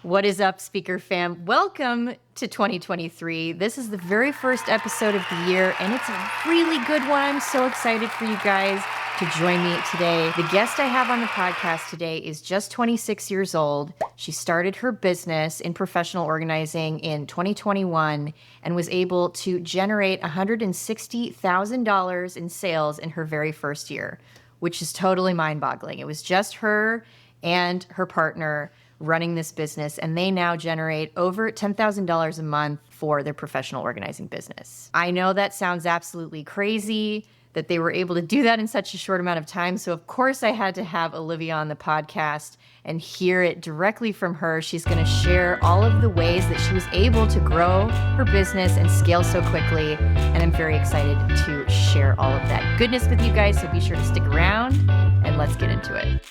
What is up, speaker fam? Welcome to 2023. This is the very first episode of the year, and it's a really good one. I'm so excited for you guys to join me today. The guest I have on the podcast today is just 26 years old. She started her business in professional organizing in 2021 and was able to generate $160,000 in sales in her very first year, which is totally mind-boggling. It was just her and her partner running this business, and they now generate over $10,000 a month for their professional organizing business. I know that sounds absolutely crazy that they were able to do that in such a short amount of time. So of course I had to have Olivia on the podcast and hear it directly from her. She's going to share all of the ways that she was able to grow her business and scale so quickly. And I'm very excited to share all of that goodness with you guys. So be sure to stick around and let's get into it.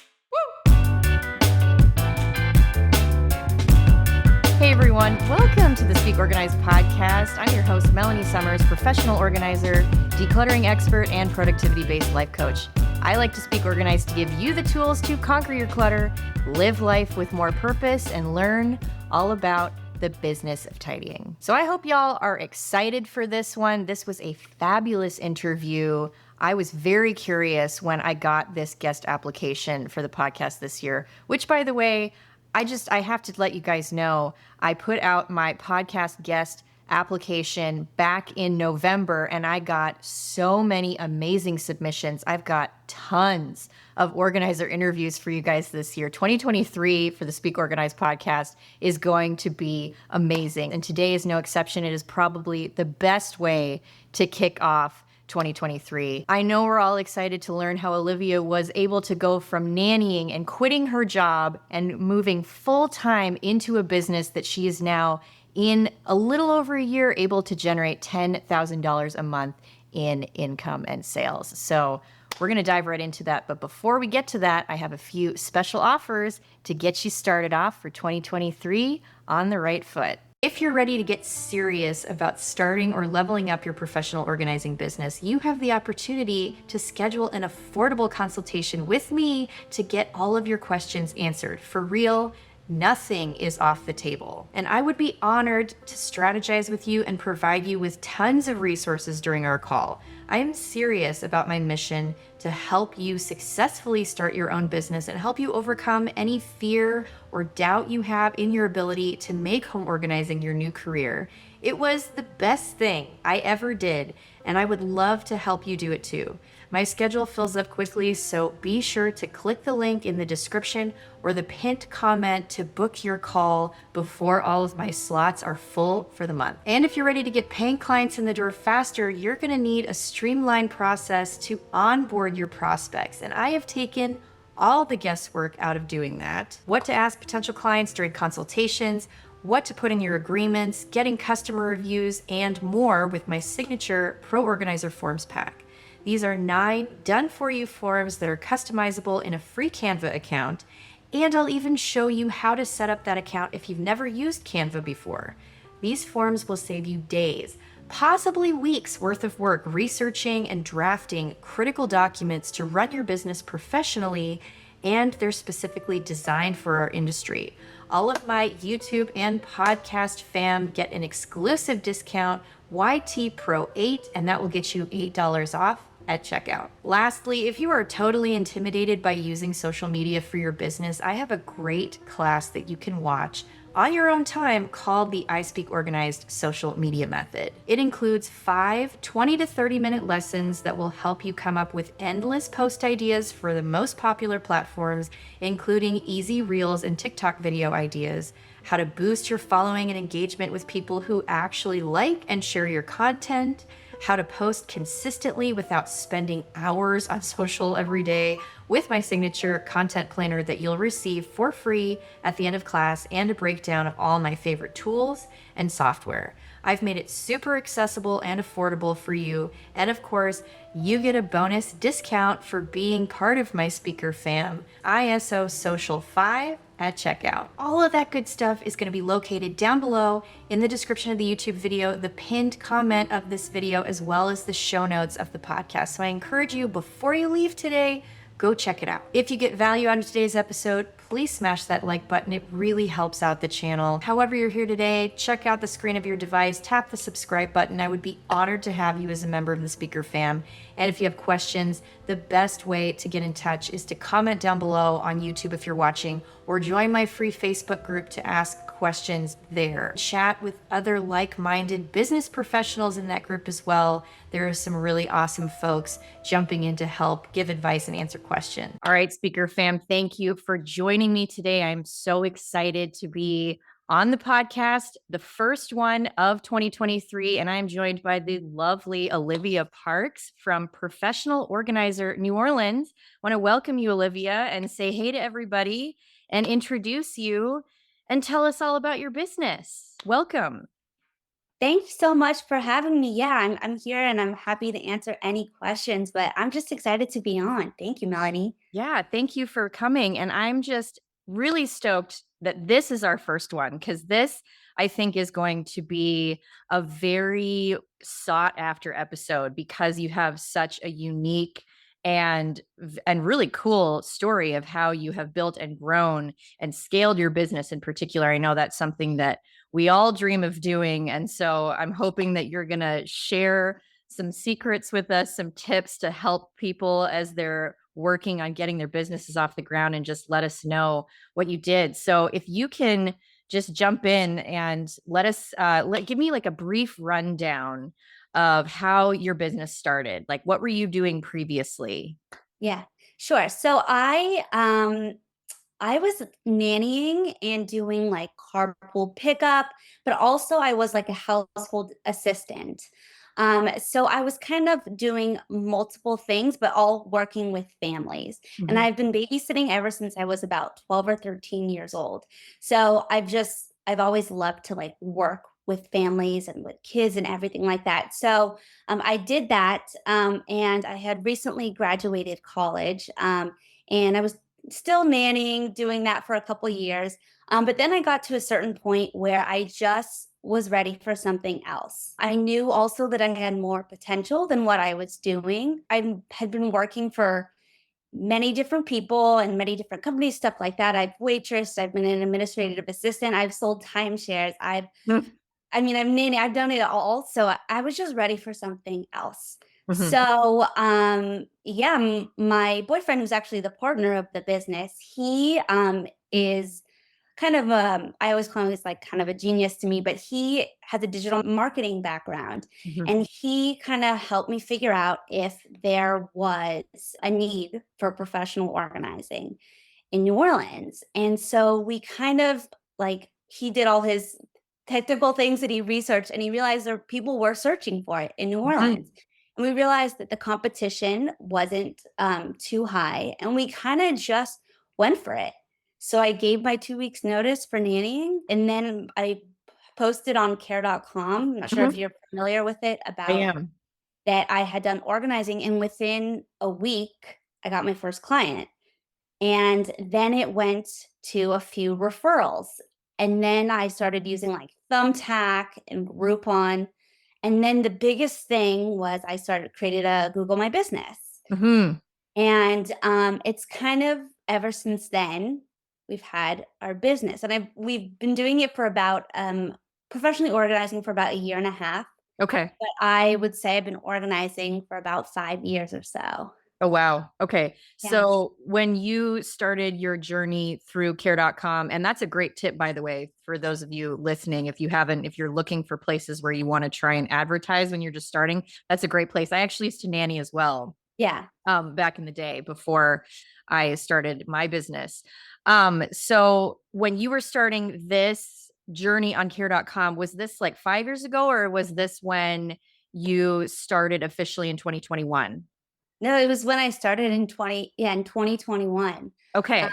Hey everyone, welcome to the Speak Organized podcast. I'm your host, Melanie Summers, professional organizer, decluttering expert, and productivity-based life coach. I like to speak organized to give you the tools to conquer your clutter, live life with more purpose, and learn all about the business of tidying. So I hope y'all are excited for this one. This was a fabulous interview. I was very curious when I got this guest application for the podcast this year, which, by the way, I have to let you guys know, I put out my podcast guest application back in November, and I got so many amazing submissions. I've got tons of organizer interviews for you guys this year. 2023 for the Speak Organized podcast is going to be amazing. And today is no exception. It is probably the best way to kick off 2023. I know we're all excited to learn how Olivia was able to go from nannying and quitting her job and moving full-time into a business that she is now, in a little over a year, able to generate $10,000 a month in income and sales. So we're going to dive right into that. But before we get to that, I have a few special offers to get you started off for 2023 on the right foot. If you're ready to get serious about starting or leveling up your professional organizing business, you have the opportunity to schedule an affordable consultation with me to get all of your questions answered. For real, nothing is off the table. And I would be honored to strategize with you and provide you with tons of resources during our call. I am serious about my mission to help you successfully start your own business and help you overcome any fear or doubt you have in your ability to make home organizing your new career. It was the best thing I ever did, and I would love to help you do it too. My schedule fills up quickly, so be sure to click the link in the description or the pinned comment to book your call before all of my slots are full for the month. And if you're ready to get paying clients in the door faster, you're going to need a streamlined process to onboard your prospects. And I have taken all the guesswork out of doing that. What to ask potential clients during consultations, what to put in your agreements, getting customer reviews, and more with my signature Pro Organizer Forms pack. These are 9 done-for-you forms that are customizable in a free Canva account, and I'll even show you how to set up that account if you've never used Canva before. These forms will save you days, possibly weeks worth of work researching and drafting critical documents to run your business professionally, and they're specifically designed for our industry. All of my YouTube and podcast fam get an exclusive discount, YT Pro 8, and that will get you $8 off at checkout. Lastly, if you are totally intimidated by using social media for your business, I have a great class that you can watch on your own time called the I Speak Organized Social Media Method. It includes 5 20 to 30 minute lessons that will help you come up with endless post ideas for the most popular platforms, including easy Reels and TikTok video ideas, how to boost your following and engagement with people who actually like and share your content, how to post consistently without spending hours on social every day, with my signature content planner that you'll receive for free at the end of class, and a breakdown of all my favorite tools and software. I've made it super accessible and affordable for you. And of course, you get a bonus discount for being part of my speaker fam, ISO Social 5 at checkout. All of that good stuff is going to be located down below in the description of the YouTube video, the pinned comment of this video, as well as the show notes of the podcast. So I encourage you, before you leave today, go check it out. If you get value out of today's episode, please smash that like button. It really helps out the channel. However you're here today, check out the screen of your device, tap the subscribe button. I would be honored to have you as a member of the Speaker Fam. And if you have questions, the best way to get in touch is to comment down below on YouTube if you're watching, or join my free Facebook group to ask questions there. Chat with other like-minded business professionals in that group as well. There are some really awesome folks jumping in to help give advice and answer questions. All right, Speaker Fam, thank you for joining me today. I'm so excited to be on the podcast, the first one of 2023, and I'm joined by the lovely Olivia Parks from Professional Organizer New Orleans. I want to welcome you, Olivia, and say hey to everybody and introduce you and tell us all about your business. Welcome. Thank you so much for having me. Yeah, I'm here and I'm happy to answer any questions, but I'm just excited to be on. Thank you, Melanie. Yeah, thank you for coming. And I'm just really stoked that this is our first one, because this, I think, is going to be a very sought after episode because you have such a unique and really cool story of how you have built and grown and scaled your business in particular. I know that's something that we all dream of doing. And so I'm hoping that you're going to share some secrets with us, some tips to help people as they're working on getting their businesses off the ground, and just let us know what you did. So if you can just jump in and let us give me like a brief rundown of how your business started. Like, what were you doing previously? Yeah, sure. So I was nannying and doing like carpool pickup, but also I was like a household assistant. So I was kind of doing multiple things, but all working with families. And Mhm. I've been babysitting ever since I was about 12 or 13 years old. So I've always loved to like work with families and with kids and everything like that. So I did that. And I had recently graduated college. And I was still nannying, doing that for a couple years. But then I got to a certain point where I just was ready for something else. I knew also that I had more potential than what I was doing. I had been working for many different people and many different companies, stuff like that. I've waitressed, I've been an administrative assistant, I've sold timeshares, Mhm. I've nanny, I've done it all. So I was just ready for something else. Mhm. So, yeah, my boyfriend, who's actually the partner of the business, he is kind of I always call him he's like kind of a genius to me, but he has a digital marketing background, Mhm. and he kind of helped me figure out if there was a need for professional organizing in New Orleans. And so we kind of like he did all his technical things that he researched, and he realized there people were searching for it in New Mhm. Orleans. And we realized that the competition wasn't too high, and we kind of just went for it. So I gave my 2 weeks notice for nannying, and then I posted on care.com. I'm not sure if Mhm. you're familiar with it, I about am. that I had done organizing, and within a week I got my first client. And then it went to a few referrals. And then I started using like Thumbtack and Groupon. And then the biggest thing was I started created a Google My Business. Mhm. And it's kind of ever since then we've had our business, and we've been doing it for about professionally organizing for about a year and a half. Okay. But I would say I've been organizing for about 5 years or so. Oh, wow. Okay. Yeah. So when you started your journey through care.com, and that's a great tip, by the way, for those of you listening, if you're looking for places where you want to try and advertise when you're just starting, that's a great place. I actually used to nanny as well, Yeah. back in the day before I started my business. So when you were starting this journey on care.com, was this like 5 years ago, or was this when you started officially in 2021? No, it was when I started in 2021. Um, Okay.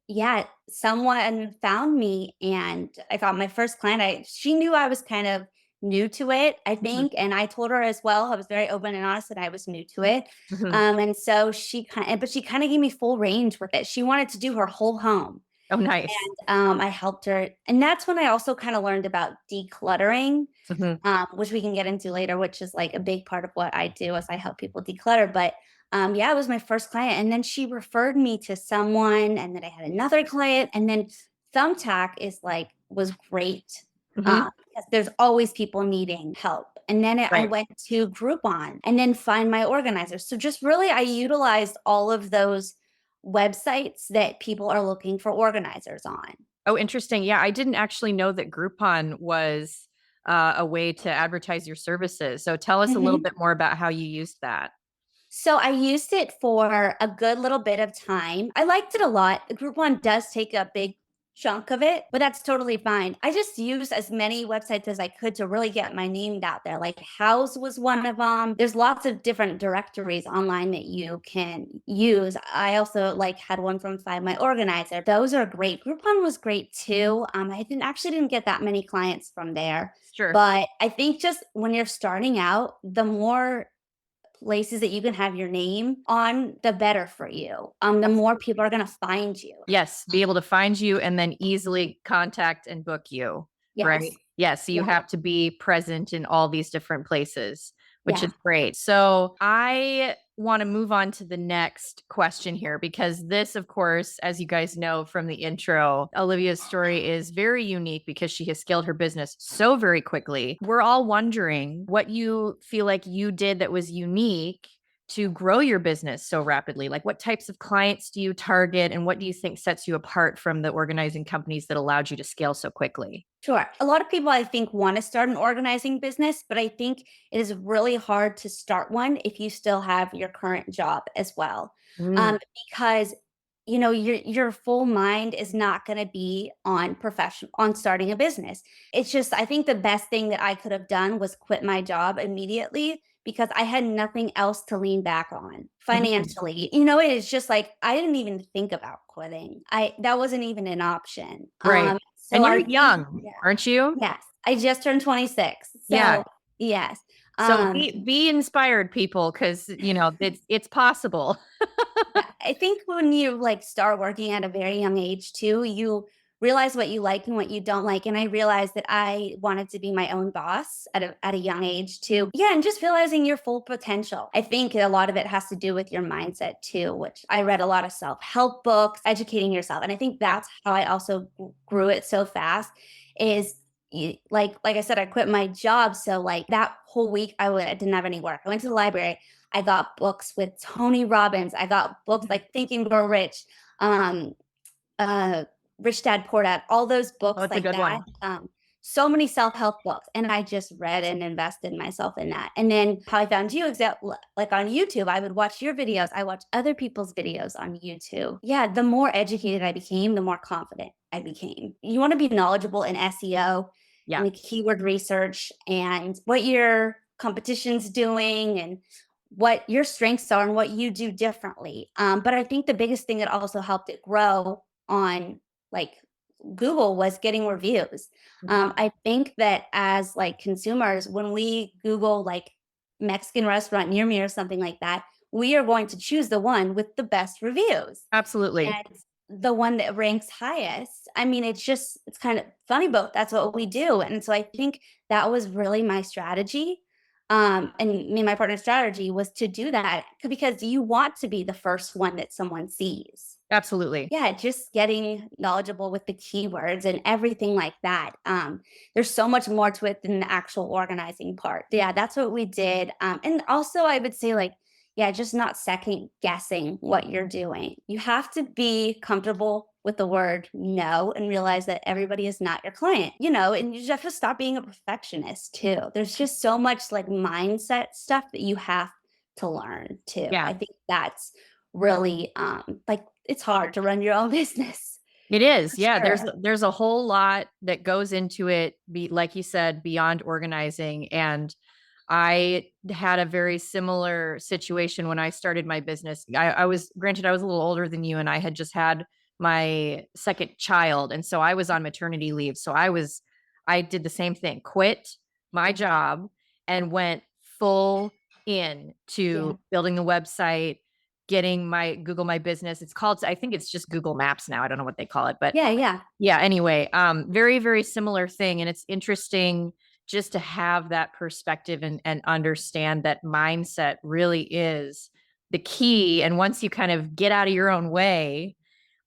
yeah, someone found me and I got my first client. She knew I was kind of new to it, I Mhm. think, and I told her as well. I was very open and honest that I was new to it. Mhm. And so she kind of gave me full range with it. She wanted to do her whole home. Oh, nice. I helped her. And that's when I also kind of learned about decluttering, Mhm. which we can get into later, which is like a big part of what I do as I help people declutter. But yeah, it was my first client. And then she referred me to someone, and then I had another client. And then Thumbtack was great, Mhm. because there's always people needing help. And then I Right. went to Groupon and then Find My Organizer. So just really, I utilized all of those websites that people are looking for organizers on. Oh, interesting. Yeah, I didn't actually know that Groupon was a way to advertise your services. So tell us a little Mhm. bit more about how you used that. So I used it for a good little bit of time. I liked it a lot. Group one does take a big chunk of it, but that's totally fine. I just used as many websites as I could to really get my name out there. Like House was one of them. There's lots of different directories online that you can use. I also had one from Find My Organizer. Those are great. Groupon was great too. I didn't get that many clients from there. Sure. But I think just when you're starting out, the more places that you can have your name on, the better for you. The more people are going to find you. Yes, be able to find you and then easily contact and book you, right? Yes. Yes, so you Yeah. have to be present in all these different places, which is Yeah. great. So I want to move on to the next question here because this, of course, as you guys know from the intro, Olivia's story is very unique because she has scaled her business so very quickly. We're all wondering what you feel like you did that was unique to grow your business so rapidly? Like, what types of clients do you target, and what do you think sets you apart from the organizing companies that allowed you to scale so quickly? Sure. A lot of people, I think, want to start an organizing business, but I think it is really hard to start one if you still have your current job as well. Mm, Because your full mind is not going to be on starting a business. It's just, I think the best thing that I could have done was quit my job immediately because I had nothing else to lean back on mhm. financially. It's just like I didn't even think about quitting. I That wasn't even an option. Right. So And you're I think, young, yeah, aren't you? yes, I just turned 26. Yeah. So yes. So Um, be inspired, people, because it's possible. Yeah, I think when you start working at a very young age too, you realize what you like and what you don't like. And I realized that I wanted to be my own boss at a young age too. Yeah, and just realizing your full potential. I think a lot of it has to do with your mindset too, which I read a lot of self-help books, educating yourself. And I think Yeah. that's how I also grew it so fast is like I said, I quit my job. So that whole week I didn't have any work. I went to the library. I got books with Tony Robbins. I got books like Think and Grow Rich, um, uh, Rich Dad Poor Dad, all those Oh, books it's a like good that. one. So many self-help books. And I just read and invested myself in that. And then how I found you, like on YouTube, I would watch your videos. I watch other people's videos on YouTube. Yeah, the more educated I became, the more confident I became. You want to be knowledgeable in SEO Yeah. and keyword research and what your competition's doing and what your strengths are and what you do differently. But I think the biggest thing that also helped it grow on like Google was getting reviews. Mhm. I think that as consumers, when we Google Mexican restaurant near me or something like that, we are going to choose the one with the best reviews Absolutely. and the one that ranks highest. I mean, it's kind of funny, but that's what we do. And so I think that was really my strategy. And me and my partner's strategy was to do that because you want to be the first one that someone sees. Absolutely. Yeah, just getting knowledgeable with the keywords and everything like that. There's so much more to it than the actual organizing part. Yeah, that's what we did. And also, I would say, yeah, just not second guessing what you're doing. You have to be comfortable with the word no and realize that everybody is not your client, and you just have to stop being a perfectionist too. There's just so much mindset stuff that you have to learn too. Yeah. I think that's really it's hard to run your own business It is. for Yeah, sure. there's a whole lot that goes into it, like you said, beyond organizing. And I had a very similar situation when I started my business. I was granted I was a little older than you and I had just had my second child. And so I was on maternity leave. So I did the same thing, quit my job and went full in Yeah. to building the website, getting my Google My Business. It's called, I think it's just Google Maps now. I don't know what they call it, but Yeah. yeah, anyway, very, very similar thing. And it's interesting just to have that perspective and understand that mindset really is the key. And once you kind of get out of your own way,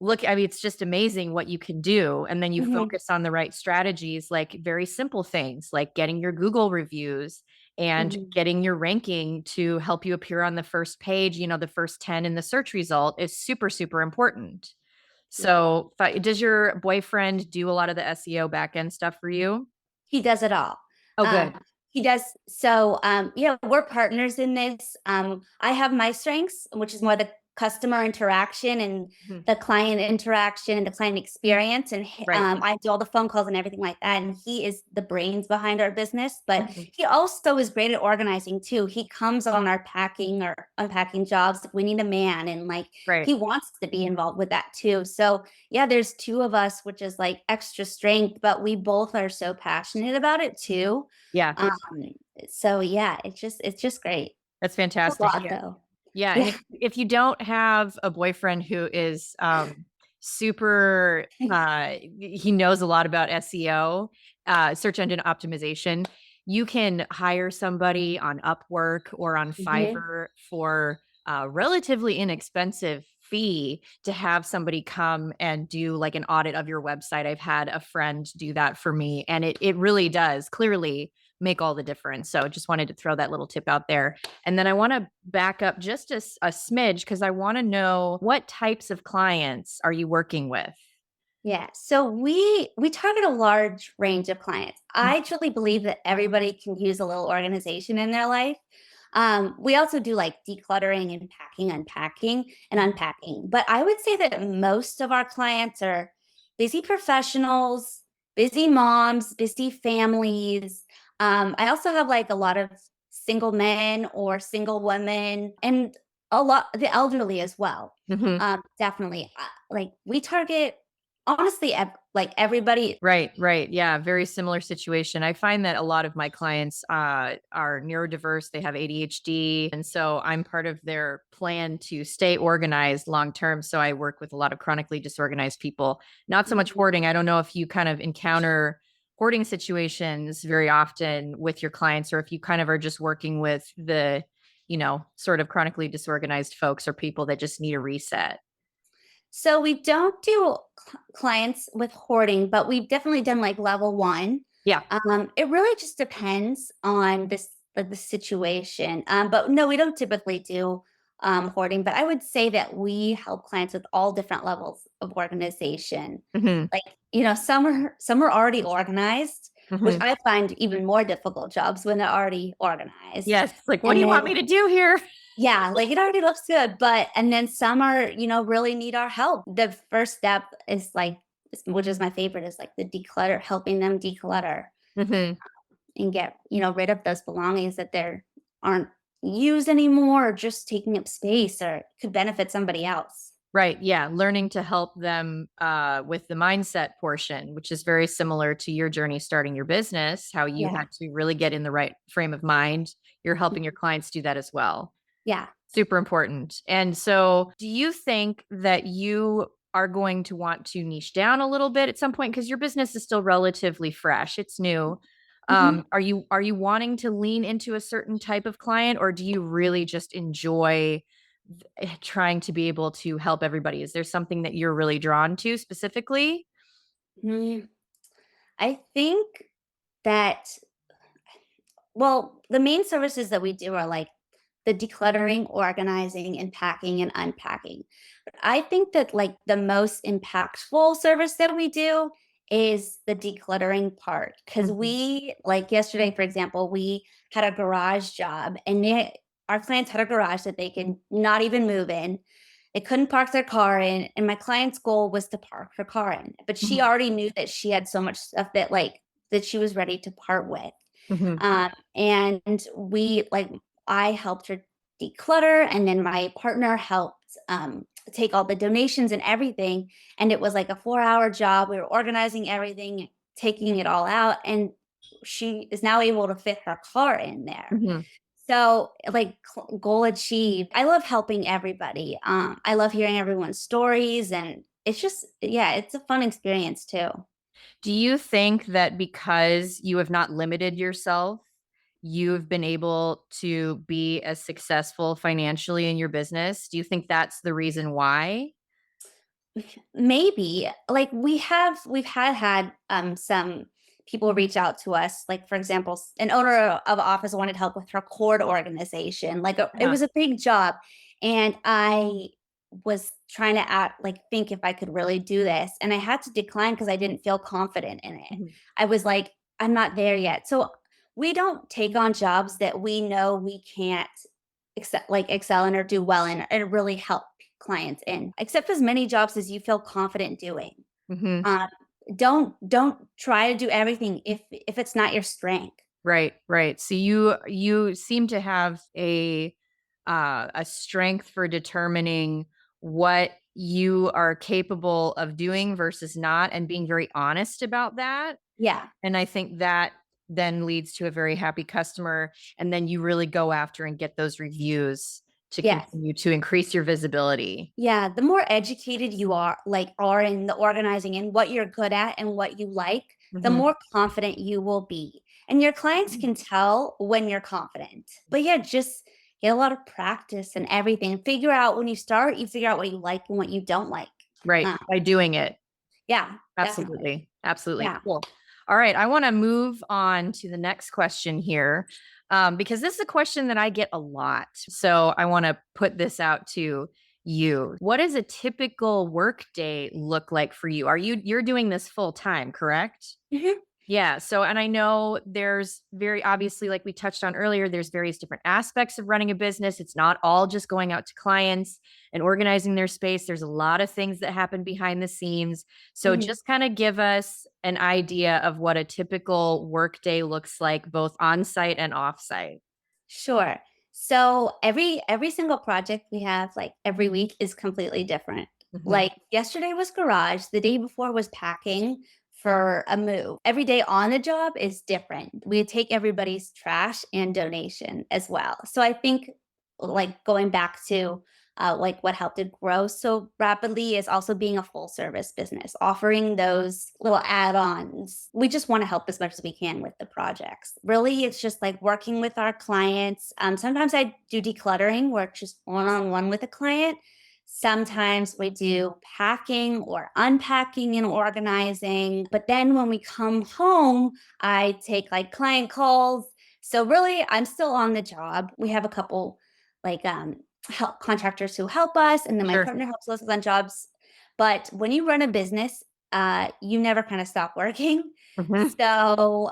look, I mean, it's just amazing what you can do. And then you Mhm. focus on the right strategies, like very simple things like getting your Google reviews and Mhm. getting your ranking to help you appear on the first page. You know, the first 10 in the search result is super, super important. Yeah. So, does your boyfriend do a lot of the SEO backend stuff for you? He does it all. Oh, Um, good. he does. So, we're partners in this. I have my strengths, which is more the customer interaction and Mhm. the client interaction and the client experience. And Right. I do all the phone calls and everything like that. And he is the brains behind our business. But Mhm. he also is great at organizing too. He comes on our packing or unpacking jobs. If we need a man, and like Right. he wants to be involved with that too. So yeah, there's two of us, which is like extra strength, but we both are so passionate about it too. Yeah, Um, so yeah, it's just great. that's It's a fantastic. lot Yeah. though. Yeah, and Yeah. if you don't have a boyfriend who is super he knows a lot about SEO, search engine optimization, you can hire somebody on Upwork or on Mhm. Fiverr for a relatively inexpensive fee to have somebody come and do like an audit of your website. I've had a friend do that for me, and it really does clearly make all the difference. So just wanted to throw that little tip out there. And then I want to back up just a smidge because I want to know what types of clients are you working with? Yeah. So we target a large range of clients. I truly believe that everybody can use a little organization in their life. We also do like decluttering and packing, unpacking, and unpacking. But I would say that most of our clients are busy professionals, busy moms, busy families. I also have like a lot of single men or single women, and a lot the elderly as well. Mhm. Definitely. Like we target honestly like everybody. Right, right. Yeah, very similar situation. I find that a lot of my clients are neurodiverse, they have ADHD. And so I'm part of their plan to stay organized long term. So I work with a lot of chronically disorganized people, not so much Mhm. hoarding. I don't know if you kind of encounter hoarding situations very often with your clients, or if you kind of are just working with the, sort of chronically disorganized folks or people that just need a reset. So we don't do clients with hoarding, but we've definitely done like level one. Yeah. It really just depends on the situation. But no, we don't typically do hoarding. But I would say that we help clients with all different levels of organization. Hmm. Like some are already organized, which Hmm. I find even more difficult jobs when they're already organized. Yes. Like, what do And you want then me to do here? yeah, like it already looks good, but and then some are, really need our help. The first step is like, which is my favorite, is like the declutter, helping them declutter Hmm. and get, rid of those belongings that they're aren't used anymore or just taking up space or could benefit somebody else. Right. Yeah. Learning to help them with the mindset portion, which is very similar to your journey starting your business, how you Yeah. had to really get in the right frame of mind. You're helping your clients do that as well. Yeah. Super important. And so, do you think that you are going to want to niche down a little bit at some point because your business is still relatively fresh? It's new. Mhm. Are you wanting to lean into a certain type of client, or do you really just enjoy trying to be able to help everybody? Is there something that you're really drawn to specifically? Mm, I think that well, the main services that we do are like the decluttering, organizing, and packing and unpacking. But I think that like the most impactful service that we do is the decluttering part. Cause Mhm. we, like yesterday, for example, we had a garage job and our clients had a garage that they could not even move in. They couldn't park their car in. And my client's goal was to park her car in. But she Mhm. already knew that she had so much stuff that she was ready to part with. Mhm. And we like I helped her declutter, and then my partner helped take all the donations and everything. And it was like a 4-hour job. We were organizing everything, taking it all out, and she is now able to fit her car in there. Mhm. So like goal achieved. I love helping everybody. I love hearing everyone's stories, and it's just, yeah, it's a fun experience too. Do you think that because you have not limited yourself, you've been able to be as successful financially in your business? Do you think that's the reason why? Maybe like we've had some people reach out to us, like for example, an owner of office wanted help with her court organization. It Uh-huh. was a big job, and I was trying to think if I could really do this, and I had to decline because I didn't feel confident in it. Mhm. I was like, I'm not there yet. So we don't take on jobs that we know we can't excel in or do well in and really help clients in. Accept as many jobs as you feel confident doing. Mhm. Um, don't try to do everything if it's not your strength. Right, right. So you seem to have a strength for determining what you are capable of doing versus not, and being very honest about that. Yeah. And I think that then leads to a very happy customer. And then you really go after and get those reviews to Yes. continue to increase your visibility. Yeah, the more educated you are in the organizing and what you're good at and what you like, the Mhm. more confident you will be. And your clients can tell when you're confident. But yeah, just get a lot of practice and everything. Figure out when you start, you figure out what you like and what you don't like. Right. Uh, By doing it. yeah, definitely. Absolutely. Absolutely. Yeah. Cool. All right. I want to move on to the next question here, because this is a question that I get a lot. So I want to put this out to you. What does a typical work day look like for you? You're doing this full time, correct? Mhm. Yeah. So, and I know there's very obviously, like we touched on earlier, there's various different aspects of running a business. It's not all just going out to clients and organizing their space. There's a lot of things that happen behind the scenes. So, Mhm. just kind of give us an idea of what a typical work day looks like, both on site and off site. Sure. So every single project we have like every week is completely different. Mhm. Like yesterday was garage, the day before was packing for a move. Every day on the job is different. We take everybody's trash and donation as well. So I think like going back to like what helped it grow so rapidly is also being a full service business, offering those little add-ons. We just want to help as much as we can with the projects. Really, it's just like working with our clients. Sometimes I do decluttering, work just one-on-one with a client. Sometimes we do packing or unpacking and organizing. But then when we come home, I take like client calls. So really, I'm still on the job. We have a couple like help contractors who help us, and then my Sure. partner helps us on jobs. But when you run a business, you never kind of stop working. Mhm. So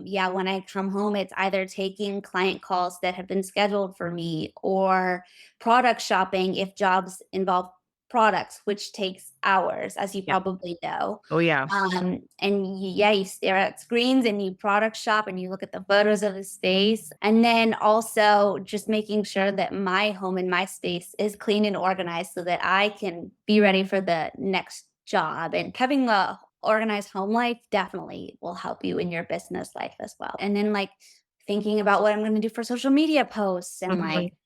yeah, when I come home, it's either taking client calls that have been scheduled for me or product shopping if jobs involve products, which takes hours, as you Yeah. probably know. Oh, yeah. Yeah, you stare at screens and you product shop and you look at the photos of the space. And then also just making sure that my home and my space is clean and organized so that I can be ready for the next job. And having a organized home life definitely will help you in your business life as well. And then like thinking about what I'm going to do for social media posts and like Mhm.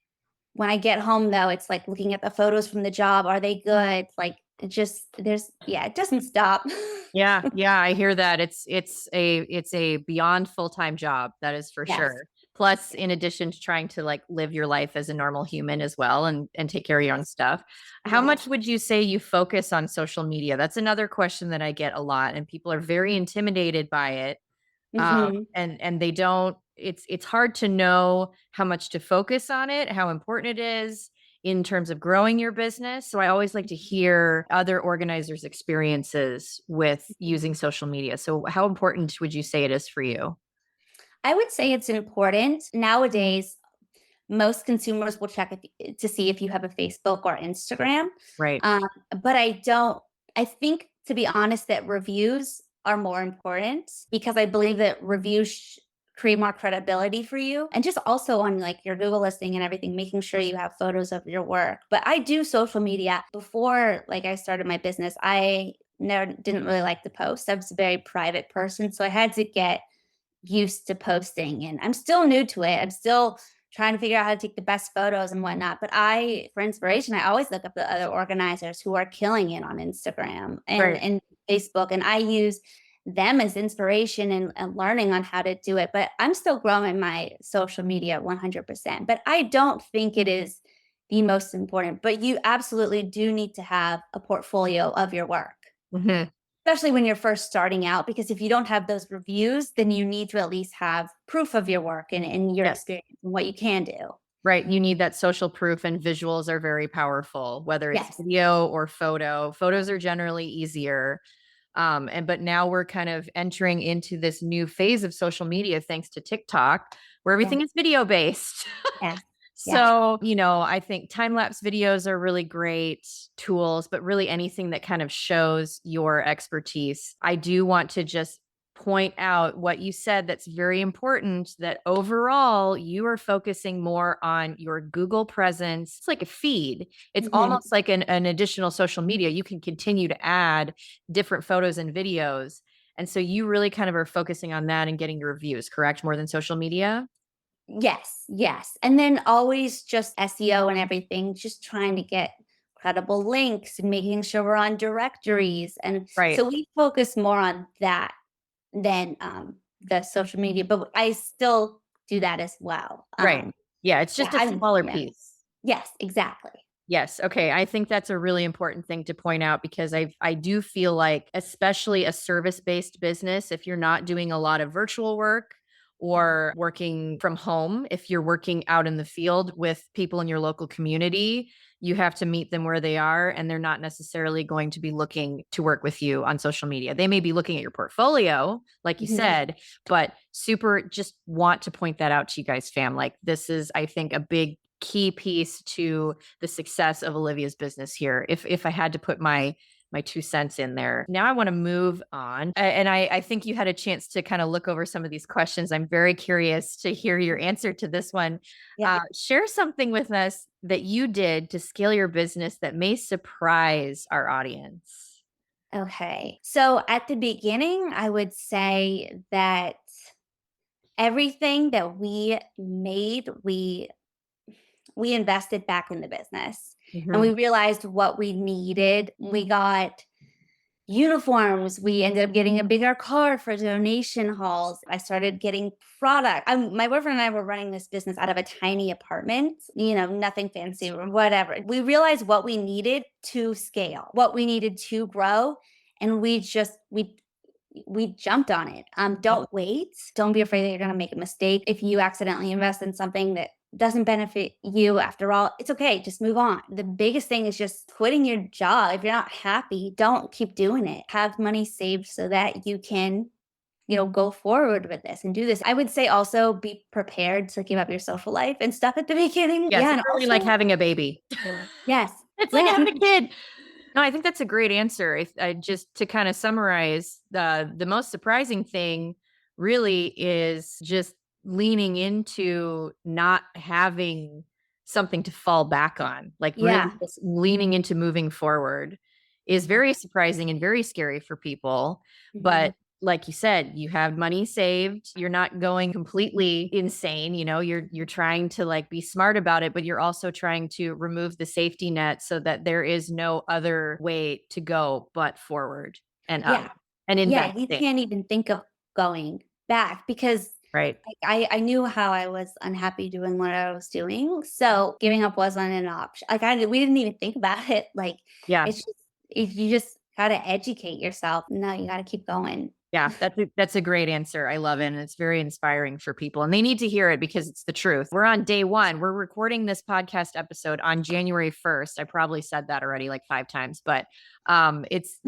when I get home though, it's like looking at the photos from the job. Are they good? Like it just it doesn't stop. Yeah, yeah, I hear that. It's a beyond full-time job, that is for Yes. sure. Plus, in addition to trying to like live your life as a normal human as well, and take care of your own stuff. How Yes. much would you say you focus on social media? That's another question that I get a lot, and people are very intimidated by it. Mhm. And they don't, it's hard to know how much to focus on it, how important it is in terms of growing your business. So I always like to hear other organizers' experiences with using social media. So how important would you say it is for you? I would say it's important. Nowadays, most consumers will check to see if you have a Facebook or Instagram. Right. Um, but I think, to be honest, that reviews are more important because I believe that reviews create more credibility for you. And just also on like your Google listing and everything, making sure you have photos of your work. But I do social media before like I started my business. I never didn't really like to post. I was a very private person. So I had to get used to posting and I'm still new to it. I'm still trying to figure out how to take the best photos and whatnot. But for inspiration, I always look up the other organizers who are killing it on Instagram Right. and Facebook, and I use them as inspiration and learning on how to do it. But I'm still growing my social media 100%. But I don't think it is the most important. But you absolutely do need to have a portfolio of your work, Mhm. especially when you're first starting out, because if you don't have those reviews, then you need to at least have proof of your work and your Yes. experience and what you can do. Right. You need that social proof, and visuals are very powerful, whether it's Yes. video or photo. Photos are generally easier. But now we're kind of entering into this new phase of social media thanks to TikTok, where Yeah. everything is video based. Yes. Yes. So, I think time lapse videos are really great tools, but really anything that kind of shows your expertise. I do want to just point out what you said that's very important, that overall you are focusing more on your Google presence. It's like a feed. It's Mhm. almost like an additional social media. You can continue to add different photos and videos. And so you really kind of are focusing on that and getting your reviews, correct? More than social media? Yes. Yes. And then always just SEO and everything, just trying to get credible links and making sure we're on directories. And Right. so we focus more on that than the social media, but I still do that as well. Right. Yeah, it's Yeah, just a smaller yeah. piece. Yes, exactly. Yes. Okay. I think that's a really important thing to point out, because I do feel like, especially a service-based business, if you're not doing a lot of virtual work or working from home, if you're working out in the field with people in your local community, you have to meet them where they are, and they're not necessarily going to be looking to work with you on social media. They may be looking at your portfolio, like you Mhm. said, but super just want to point that out to you guys, fam. Like, this is, I think, a big key piece to the success of Olivia's business here. If I had to put my 2 cents in there. Now I want to move on. And I think you had a chance to kind of look over some of these questions. I'm very curious to hear your answer to this one. Yeah. Share something with us that you did to scale your business that may surprise our audience. Okay. So at the beginning, I would say that everything that we made, we invested back in the business, and Mhm. we realized what we needed. We got uniforms. We ended up getting a bigger car for donation halls. I started getting product. My boyfriend and I were running this business out of a tiny apartment, nothing fancy or whatever. We realized what we needed to scale, what we needed to grow. And we jumped on it. Don't wait. Don't be afraid that you're going to make a mistake. If you accidentally invest in something that doesn't benefit you after all, it's okay. Just move on. The biggest thing is just quitting your job. If you're not happy, don't keep doing it. Have money saved so that you can, go forward with this and do this. I would say also be prepared to give up your social life and stuff at the beginning. Yes, Yeah. it's And really like also, having a baby. yes. It's like Yeah. having a kid. No, I think that's a great answer. I just, to kind of summarize, the most surprising thing really is just leaning into not having something to fall back on, like really Yeah. just leaning into moving forward is very surprising and very scary for people. Mhm. But like you said, you have money saved. You're not going completely insane. You're trying to like be smart about it, but you're also trying to remove the safety net so that there is no other way to go but forward and up Yeah. and Yeah, you investing. can't even think of going back because Right. like, I knew how I was unhappy doing what I was doing, so giving up wasn't an option. Like, we didn't even think about it, like, Yeah. it's just you just gotta educate yourself. No, you gotta keep going. Yeah, that's a great answer. I love it. And it's very inspiring for people. And they need to hear it because it's the truth. We're on day one. We're recording this podcast episode on January 1st. I probably said that already like 5 times, but it's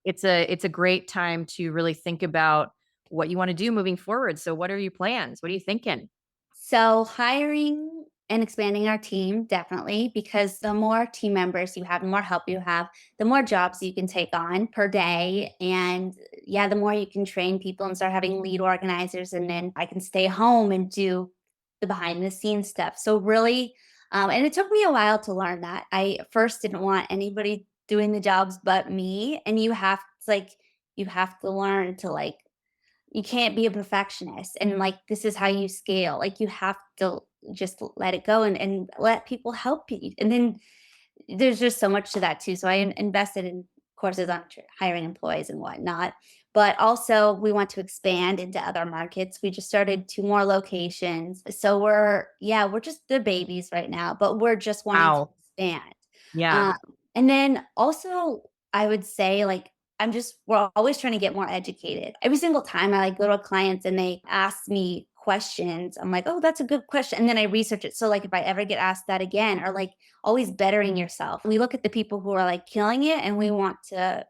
it's a great time to really think about what you want to do moving forward. So what are your plans? What are you thinking? So, hiring and expanding our team, definitely, because the more team members you have, the more help you have, the more jobs you can take on per day. And yeah, the more you can train people and start having lead organizers. And then I can stay home and do the behind the scenes stuff. So, really, and it took me a while to learn that. I first didn't want anybody doing the jobs but me. And you have to learn to like you can't be a perfectionist, and like this is how you scale. Like you have to just let it go and let people help you. And then there's just so much to that too. So I invested in courses on hiring employees and whatnot. But also, we want to expand into other markets. We just started 2 more locations. So we're just the babies right now, but we're just wanting to Wow. expand. Yeah. Um, and then also, I would say, like, we're always trying to get more educated. Every single time I like go to clients and they ask me questions, I'm like, oh, that's a good question. And then I research it. So, like, if I ever get asked that again, or like, always bettering yourself. We look at the people who are like killing it and we want to,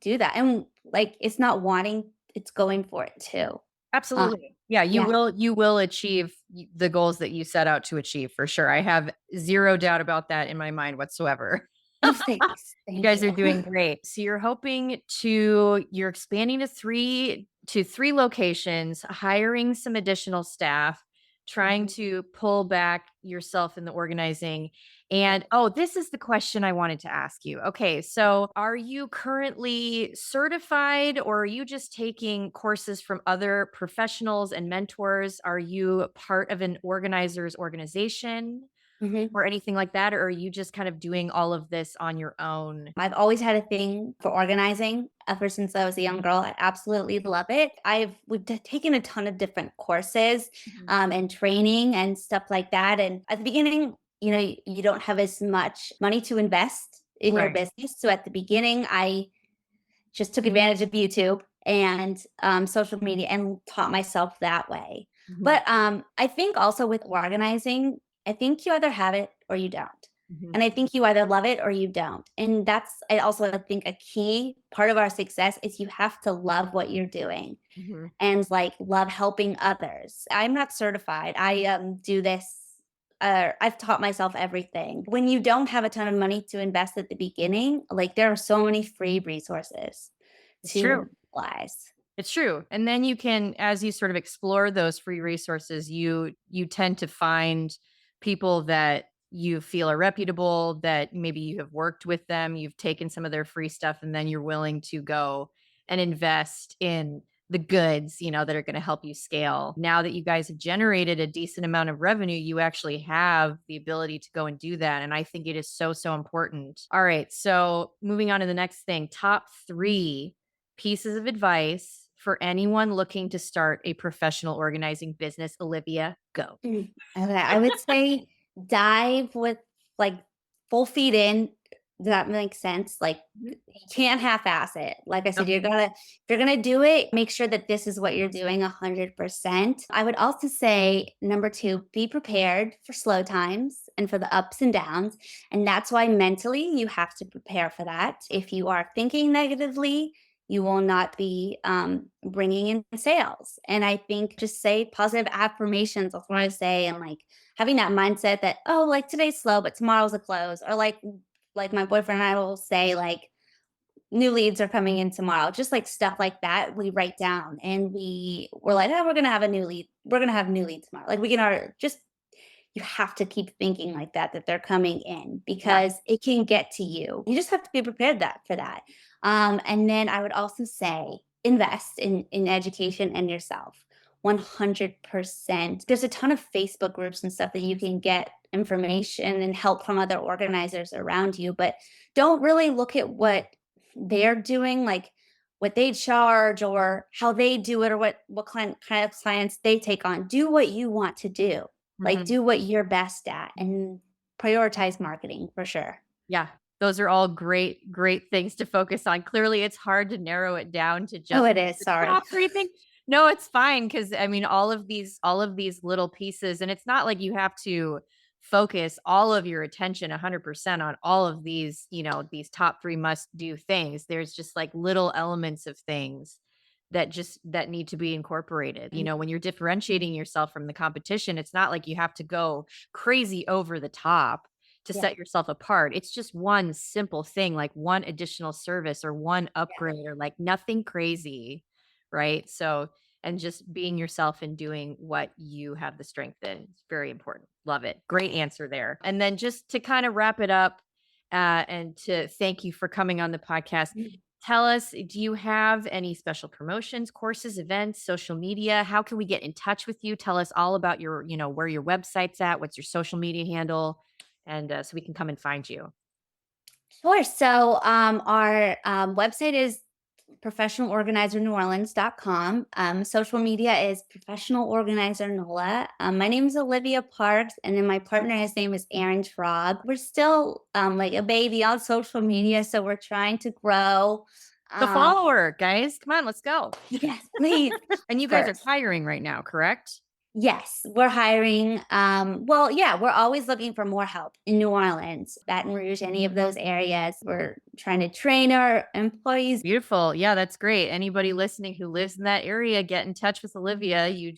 do that. And like it's not wanting, it's going for it too. Um, Absolutely. Yeah, yeah. you will achieve the goals that you set out to achieve for sure. I have zero doubt about that in my mind whatsoever. Oh, thanks. You Thank guys you. are doing great. So you're expanding to three locations, hiring some additional staff, trying Mhm. to pull back yourself in the organizing. And oh, this is the question I wanted to ask you. Okay, so are you currently certified or are you just taking courses from other professionals and mentors? Are you part of an organizer's organization? Mhm. Or anything like that? Or are you just kind of doing all of this on your own? I've always had a thing for organizing ever since I was a young girl. I absolutely love it. Taken a ton of different courses Mhm. and training and stuff like that. And at the beginning, you don't have as much money to invest in your Right. business. So at the beginning, I just took advantage of YouTube and social media and taught myself that way. Mhm. But I think also with organizing, I think you either have it or you don't. Mhm. And I think you either love it or you don't. And I also think a key part of our success is you have to love what you're doing Mhm. and like love helping others. I'm not certified. I do this. I've taught myself everything. When you don't have a ton of money to invest at the beginning, like there are so many free resources It's true. to utilize. It's true. And then you can, as you sort of explore those free resources, you tend to find people that you feel are reputable, that maybe you have worked with them, you've taken some of their free stuff, and then you're willing to go and invest in the goods, that are going to help you scale. Now that you guys have generated a decent amount of revenue, you actually have the ability to go and do that. And I think it is so, so important. All right. So moving on to the next thing, top 3 pieces of advice for anyone looking to start a professional organizing business. Olivia, go. Okay, I would say dive with like full feet in. Does that make sense? Like Mhm. you can't half-ass it. Like I said, Nope. if you're gonna do it, make sure that this is what you're doing 100%. I would also say number 2, be prepared for slow times and for the ups and downs. And that's why mentally you have to prepare for that. If you are thinking negatively, you will not be bringing in sales. And I think just say positive affirmations. That's what I say. And like having that mindset that, oh, like today's slow, but tomorrow's a close. Or like my boyfriend and I will say, like, new leads are coming in tomorrow. Just like stuff like that, we write down and we're like, oh, we're gonna have a new lead. We're gonna have new leads tomorrow. Like we can just you have to keep thinking like that they're coming in Yeah. because it can get to you. You just have to be prepared for that. And then I would also say invest in education and yourself 100%. There's a ton of Facebook groups and stuff that you can get information and help from other organizers around you, but don't really look at what they're doing, like what they charge or how they do it or what kind of clients they take on. Do what you want to do, like, Mhm. do what you're best at and prioritize marketing for sure. Yeah. Those are all great, great things to focus on. Clearly, it's hard to narrow it down to Oh, just it is, the sorry. top 3 things. No, it's fine because I mean, all of these little pieces, and it's not like you have to focus all of your attention 100% on all of these top 3 must-do things. There's just like little elements of things that need to be incorporated. When you're differentiating yourself from the competition, it's not like you have to go crazy over the top to Yeah, set yourself apart. It's just one simple thing, like one additional service or one yeah. upgrade or like nothing crazy, right? So, and just being yourself and doing what you have the strength in is very important. Love it. Great answer there. And then just to kind of wrap it up, and to thank you for coming on the podcast. Tell us, do you have any special promotions, courses, events, social media? How can we get in touch with you? Tell us all about your, where your website's at, what's your social media handle, and so we can come and find you. Sure. So our website is professionalorganizerneworleans.com. Social media is professional organizer Nola. My name is Olivia Parks, and then my partner, his name is Aaron Schraub. We're still like a baby on social media, so we're trying to grow. The Um, follower, guys. Come on, let's go. yes, please. And you guys are First. hiring right now, correct? Yes, we're hiring. Well, yeah, we're always looking for more help in New Orleans, Baton Rouge, any of those areas. We're trying to train our employees. Beautiful. Yeah, that's great. Anybody listening who lives in that area, get in touch with Olivia. You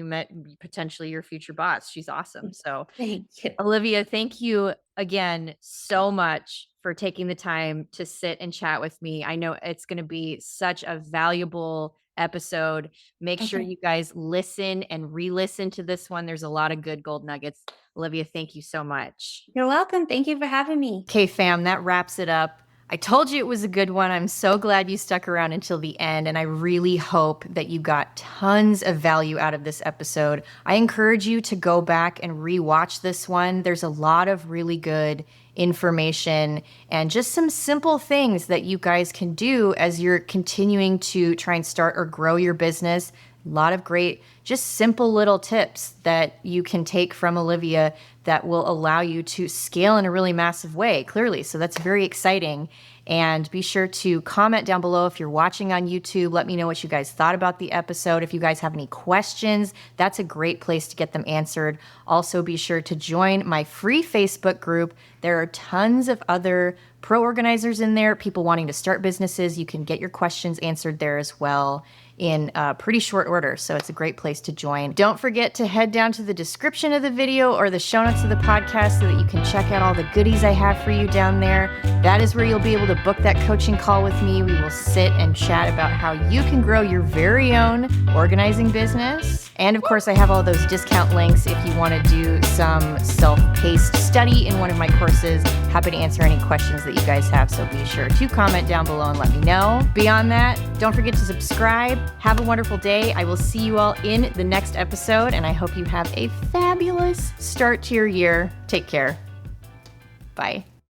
met potentially your future boss. She's awesome. So Thank you. Olivia, thank you again so much for taking the time to sit and chat with me. I know it's going to be such a valuable episode. Make sure Okay. you guys listen and re-listen to this one. There's a lot of good gold nuggets. Olivia, thank you so much. You're welcome. Thank you for having me. Okay, fam, that wraps it up. I told you it was a good one. I'm so glad you stuck around until the end, and I really hope that you got tons of value out of this episode. I encourage you to go back and rewatch this one. There's a lot of really good information and just some simple things that you guys can do as you're continuing to try and start or grow your business. A lot of great, just simple little tips that you can take from Olivia that will allow you to scale in a really massive way, clearly. So that's very exciting. And be sure to comment down below if you're watching on YouTube. Let me know what you guys thought about the episode. If you guys have any questions, that's a great place to get them answered. Also, be sure to join my free Facebook group. There are tons of other pro organizers in there, people wanting to start businesses. You can get your questions answered there as well in pretty short order. So it's a great place to join. Don't forget to head down to the description of the video or the show notes of the podcast so that you can check out all the goodies I have for you down there. That is where you'll be able to book that coaching call with me. We will sit and chat about how you can grow your very own organizing business. And of course, I have all those discount links if you want to do some self-paced study in one of my courses. Happy to answer any questions that you guys have. So be sure to comment down below and let me know. Beyond that, don't forget to subscribe. Have a wonderful day. I will see you all in the next episode, and I hope you have a fabulous start to your year. Take care. Bye.